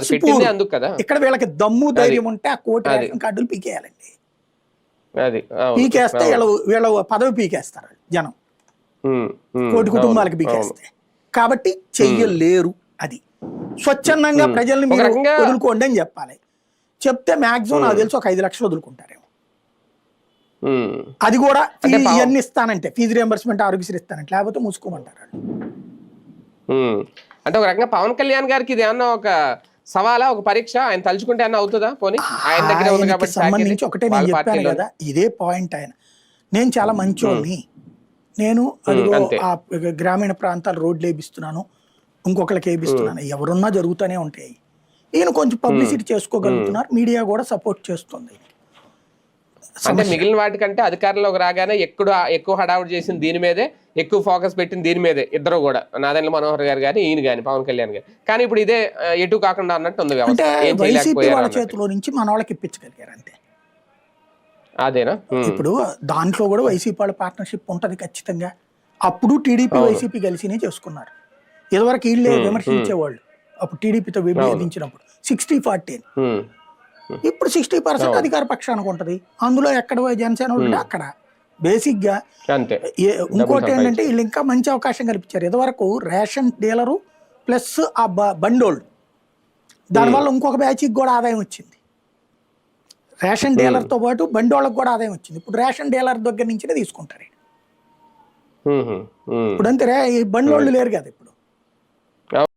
అది పెట్టింది అందుకు కదా. ఇక్కడ వీళ్ళకి దమ్ము ధైర్యం ఉంటే ఆ కోటి రేషన్ కార్డులు పీకేయాలండి. అది పీకేస్తే వీళ్ళ పదవి పీకేస్తారు జనం, కోటి కుటుంబాలకు పీకేస్తే. కాబట్టి చెయ్యలేరు. అది స్వచ్ఛందంగా ప్రజల్ని మీరు వదులుకోండి అని చెప్పాలి. చెప్తే మాక్సిమం నాకు తెలిసి ఒక 5 లక్షలు వదులుకుంటారేమో. అది కూడా ఇవన్నీ ఇస్తానంటే, ఫీజు రియంబర్స్మెంట్, ఆరోగ్యశ్రీ ఇస్తానంటే, లేకపోతే మూసుకోమంటారు. అంటే ఒక రకంగా పవన్ కళ్యాణ్ గారికి ఇది ఏమన్నా ఒక సవాలా, ఒక పరీక్ష? ఆయన తలుచుకుంటే ఏమన్నా అవుతుందా? పోనీ ఆయన దగ్గర ఉంది కాబట్టి సంబంధించి ఒకటే నేను చెప్పాను కదా, ఇదే పాయింట్. ఆయన నేను చాలా మంచోడిని, నేను అదిగో ఆ గ్రామీణ ప్రాంతాలు రోడ్లు వేపిస్తున్నాను, ఇంకొకరికి వేపిస్తున్నాను, ఎవరున్నా జరుగుతూనే ఉంటాయి. ఈయన కొంచెం పబ్లిసిటీ చేసుకోగలుగుతున్నారు, మీడియా కూడా సపోర్ట్ చేస్తుంది. అంటే మిగిలిన వాటికంటే అధికారంలోకి రాగానే ఎక్కువ హడావుడి చేసింది దీని మీదే, ఎక్కువ ఫోకస్ పెట్టింది దీని మీదే ఇద్దరు కూడా, నాదెండ్ల మనోహర్ గారు కానీ ఈయన కానీ పవన్ కళ్యాణ్ గారు. కానీ ఇప్పుడు ఇదే ఎటు కాకుండా అన్నట్టు ఉంది వ్యవస్థ. వాళ్ళ చేతిలో నుంచి మన వాళ్ళకి ఇప్పించగలిగారు అంతే. అదేనా? ఇప్పుడు దాంట్లో కూడా వైసీపీ వాళ్ళ పార్ట్నర్షిప్ ఉంటది ఖచ్చితంగా. అప్పుడు టీడీపీ వైసీపీ కలిసినే చేసుకున్నారు. ఇదివరకు వీళ్ళే విమర్శించేవాళ్ళు, అప్పుడు టీడీపీతో విభేదించినప్పుడు 60-40. ఇప్పుడు 60% అధికార పక్షానికి ఉంటది. అందులో ఎక్కడ జనసేన ఉంటే అక్కడ. బేసిక్ గా ఇంకోటి ఏంటంటే వీళ్ళు ఇంకా మంచి అవకాశం కల్పించారు. ఇదివరకు రేషన్ డీలరు ప్లస్ ఆ బండోళ్ళు, దానివల్ల ఇంకొక బ్యాచ్కి కూడా ఆదాయం వచ్చింది. రేషన్ డీలర్ తో పాటు బండోళ్ళకి కూడా ఆదాయం వచ్చింది. ఇప్పుడు రేషన్ డీలర్ దగ్గర నుంచి తీసుకుంటారు. ఇప్పుడు అంతే, ఈ బండోళ్ళు లేరు కదా ఇప్పుడు.